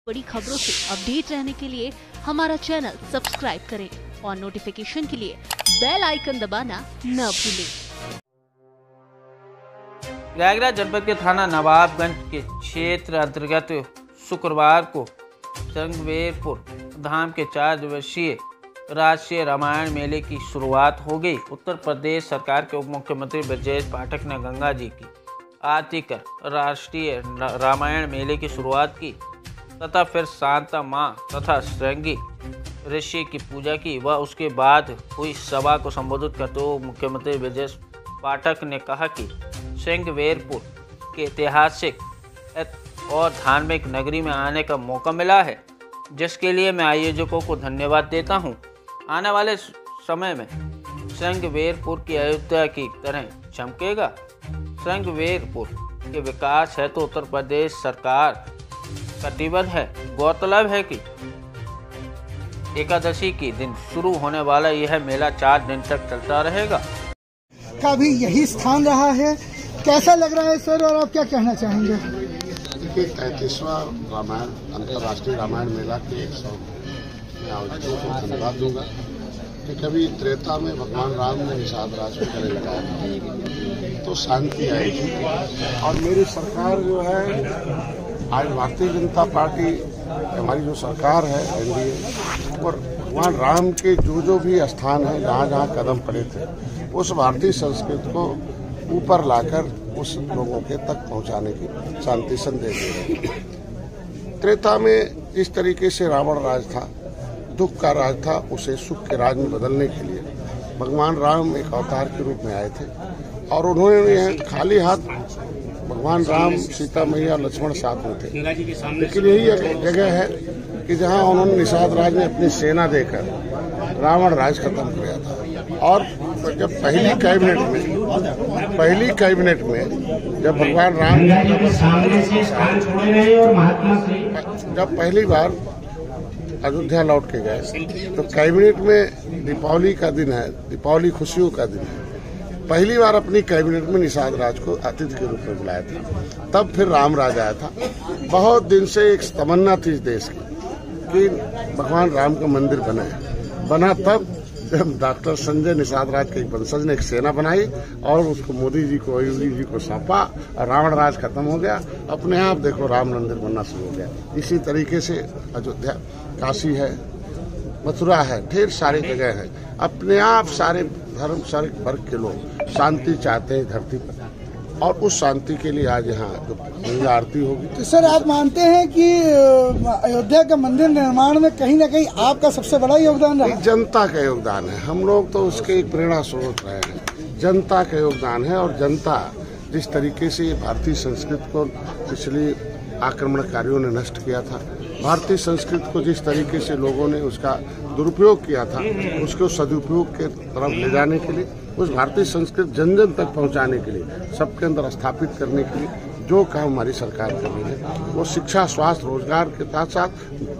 बड़ी खबरों से अपडेट रहने के लिए हमारा चैनल सब्सक्राइब करें और नोटिफिकेशन के लिए बेल आइकन दबाना न भूलें। प्रयागराज जनपद के थाना नवाबगंज के क्षेत्र अंतर्गत शुक्रवार को संगवेरपुर धाम के 4 दिवसीय राष्ट्रीय रामायण मेले की शुरुआत हो गई। उत्तर प्रदेश सरकार के उप मुख्यमंत्री ब्रजेश पाठक ने गंगा जी की आरती कर राष्ट्रीय रामायण मेले की शुरुआत की तथा फिर शांता माँ तथा श्रृंगी ऋषि की पूजा की। वह उसके बाद हुई सभा को संबोधित करते हुए मुख्यमंत्री ब्रजेश पाठक ने कहा कि संगवेरपुर के ऐतिहासिक और धार्मिक नगरी में आने का मौका मिला है, जिसके लिए मैं आयोजकों को धन्यवाद देता हूं। आने वाले समय में संगवेरपुर की अयोध्या की तरह चमकेगा। संगवेरपुर के विकास है तो उत्तर प्रदेश सरकार कटिबद्ध है। गौरतलब है कि एकादशी के दिन शुरू होने वाला यह मेला 4 दिन तक चलता रहेगा। का भी यही स्थान रहा है, कैसा लग रहा है सर, और आप क्या कहना चाहेंगे? देखिए, 33वां रामायण अंतर्राष्ट्रीय रामायण मेला के आयोजकों को धन्यवाद दूंगा कि कभी त्रेता में भगवान राम ने निषाद राज को गले लगाया तो शांति आएगी। और मेरी सरकार जो है, आज भारतीय जनता पार्टी हमारी जो सरकार है एनडीए, और भगवान राम के जो भी स्थान है, जहाँ जहाँ कदम पड़े थे, उस भारतीय संस्कृति को ऊपर लाकर उस लोगों के तक पहुँचाने की शांति संदेश दे रहे हैं। त्रेता में जिस तरीके से रावण राज था, दुख का राज था, उसे सुख के राज में बदलने के लिए भगवान राम एक अवतार के रूप में आए थे और उन्होंने खाली हाथ भगवान राम, सीता मैया, लक्ष्मण साथ में थे। लेकिन यही जगह है कि जहां उन्होंने निषाद राज में अपनी सेना देकर रावण राज खत्म किया था। और जब पहली कैबिनेट में जब भगवान राम जब पहली बार अयोध्या लौट के गए तो कैबिनेट में दीपावली का दिन है, दीपावली खुशियों का दिन है। पहली बार अपनी कैबिनेट में निषाद राज को अतिथि के रूप में बुलाया था। तब फिर राम राज आया था। बहुत दिन से एक तमन्ना थी इस देश की कि भगवान राम का मंदिर बना तब जब डॉक्टर संजय निषाद राज के एक वंशज ने एक सेना बनाई और उसको मोदी जी को, योगी जी को सौंपा और रावण राज खत्म हो गया। अपने आप देखो राम मंदिर बनना शुरू हो गया। इसी तरीके से अयोध्या, काशी है, मथुरा है, ढेर सारी जगह है। अपने आप सारे धर्म, सारे वर्ग के लोग शांति चाहते हैं धरती पर, और उस शांति के लिए आज यहाँ जो गंगा आरती होगी। तो सर, आप मानते हैं कि अयोध्या का मंदिर निर्माण में कहीं न कहीं आपका सबसे बड़ा योगदान रहा? जनता का योगदान है। हम लोग तो उसके एक प्रेरणा स्रोत रहे हैं। जनता का योगदान है, और जनता जिस तरीके से भारतीय संस्कृति को पिछले आक्रमणकारियों ने नष्ट किया था, भारतीय संस्कृति को जिस तरीके से लोगों ने उसका दुरुपयोग किया था, उसको सदुपयोग के तरफ ले जाने के लिए, उस भारतीय संस्कृति जन जन तक पहुंचाने के लिए, सबके अंदर स्थापित करने के लिए जो काम हमारी सरकार कर रही है, वो शिक्षा, स्वास्थ्य, रोजगार के साथ साथ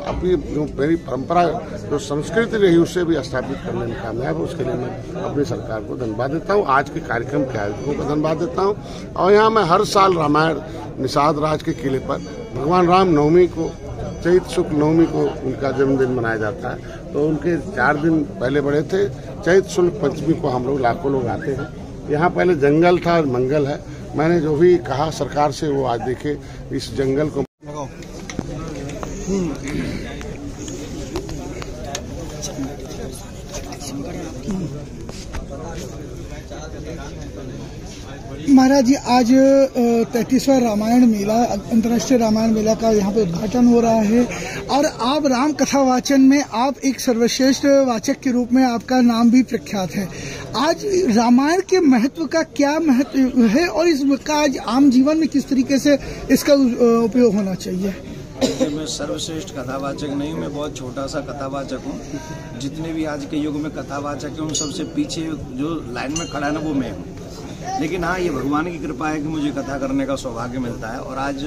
अपनी जो मेरी परंपरा, जो संस्कृति रही, उसे भी स्थापित करने में कामयाब है। उसके लिए मैं अपनी सरकार को धन्यवाद देता हूँ। आज के कार्यक्रम के आयोजकों को धन्यवाद देता हूँ। और यहाँ मैं हर साल रामायण निषाद राज के किले पर भगवान राम नवमी को, चैत शुक्ल नवमी को उनका जन्मदिन मनाया जाता है, तो उनके 4 दिन पहले बड़े थे। चैत शुक्ल पंचमी को हम लोग लाखों लोग आते हैं। यहाँ पहले जंगल था, मंगल है। मैंने जो भी कहा सरकार से, वो आज देखे इस जंगल को महाराज जी, आज 33वां रामायण मेला, अंतर्राष्ट्रीय रामायण मेला का यहाँ पे उद्घाटन हो रहा है, और आप राम कथा वाचन में आप एक सर्वश्रेष्ठ वाचक के रूप में आपका नाम भी प्रख्यात है। आज रामायण के महत्व का क्या महत्व है, और इसका आज आम जीवन में किस तरीके से इसका उपयोग होना चाहिए? मैं सर्वश्रेष्ठ कथावाचक नहीं हूँ, मैं बहुत छोटा सा कथावाचक हूँ। जितने भी आज के युग में कथावाचक हैं, उन सबसे पीछे जो लाइन में खड़ा है ना, वो मैं हूँ। लेकिन हाँ, ये भगवान की कृपा है कि मुझे कथा करने का सौभाग्य मिलता है। और आज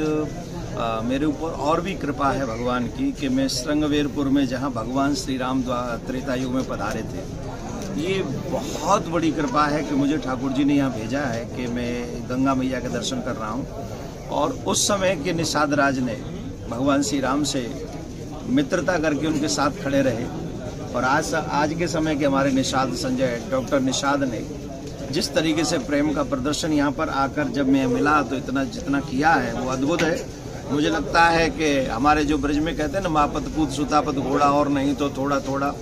मेरे ऊपर और भी कृपा है भगवान की कि मैं संगवेरपुर में, जहाँ भगवान श्री राम त्रेता युग में पधारे थे, ये बहुत बड़ी कृपा है कि मुझे ठाकुर जी ने यहाँ भेजा है कि मैं गंगा मैया के दर्शन कर रहा हूँ। और उस समय के निषाद राज ने भगवान श्री राम से मित्रता करके उनके साथ खड़े रहे। और आज के समय के हमारे निषाद संजय डॉक्टर निषाद ने जिस तरीके से प्रेम का प्रदर्शन यहाँ पर आकर जब मैं मिला तो इतना जितना किया है वो अद्भुत है। मुझे लगता है कि हमारे जो ब्रज में कहते हैं ना, मापत पूत सुतापत घोड़ा और नहीं तो थोड़ा थोड़ा,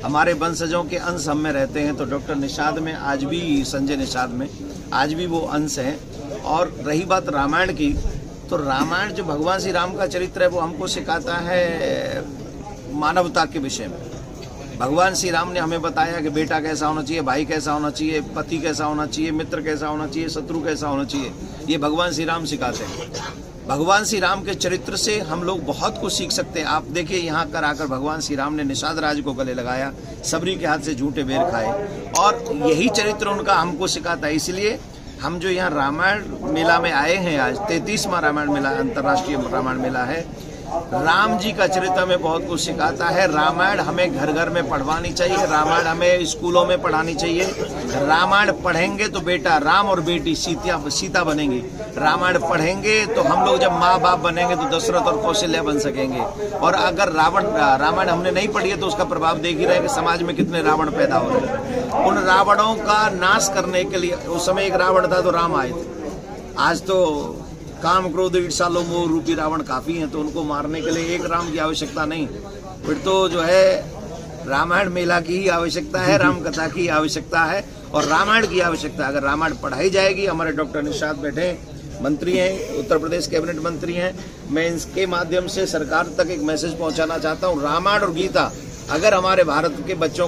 हमारे वंशजों के अंश हम में रहते हैं। तो डॉक्टर निषाद में आज भी, संजय निषाद में आज भी वो अंश हैं। और रही बात रामायण की, तो रामायण जो भगवान श्री राम का चरित्र है वो हमको सिखाता है मानवता के विषय में। भगवान श्री राम ने हमें बताया कि बेटा कैसा होना चाहिए, भाई कैसा होना चाहिए, पति कैसा होना चाहिए, मित्र कैसा होना चाहिए, शत्रु कैसा होना चाहिए, ये भगवान श्री राम सिखाते हैं। भगवान श्री राम के चरित्र से हम लोग बहुत कुछ सीख सकते हैं। आप देखिए यहाँ कर आकर भगवान श्री राम ने निषाद राज को गले लगाया, सबरी के हाथ से झूठे बेर खाए, और यही चरित्र उनका हमको सिखाता है। इसलिए हम जो यहाँ रामायण मेला में आए हैं, आज 33वां रामायण मेला, अंतर्राष्ट्रीय रामायण मेला है, राम जी का चरित्र हमें बहुत कुछ सिखाता है। रामायण हमें घर घर में पढ़वानी चाहिए, रामायण हमें स्कूलों में पढ़ानी चाहिए। रामायण पढ़ेंगे तो बेटा राम और बेटी सीता बनेंगी। रामायण पढ़ेंगे तो हम लोग जब माँ बाप बनेंगे तो दशरथ और कौशल्या बन सकेंगे। और अगर रामायण हमने नहीं पढ़ी है तो उसका प्रभाव देख ही रहे हैं कि समाज में कितने रावण पैदा हो रहे हैं। उन रावणों का नाश करने के लिए उस समय एक रावण था तो राम आए थे। आज तो काम क्रोध ईर्षा लोभ मोह रूपी रावण काफी हैं, तो उनको मारने के लिए एक राम की आवश्यकता नहीं, फिर तो जो है रामायण मेला की ही आवश्यकता है, राम कथा की आवश्यकता है और रामायण की आवश्यकता है। अगर रामायण पढ़ाई जाएगी, हमारे डॉक्टर निषाद बैठे मंत्री हैं, उत्तर प्रदेश कैबिनेट मंत्री हैं, मैं इसके माध्यम से सरकार तक एक मैसेज पहुंचाना चाहता हूं। रामायण और गीता अगर हमारे भारत के बच्चों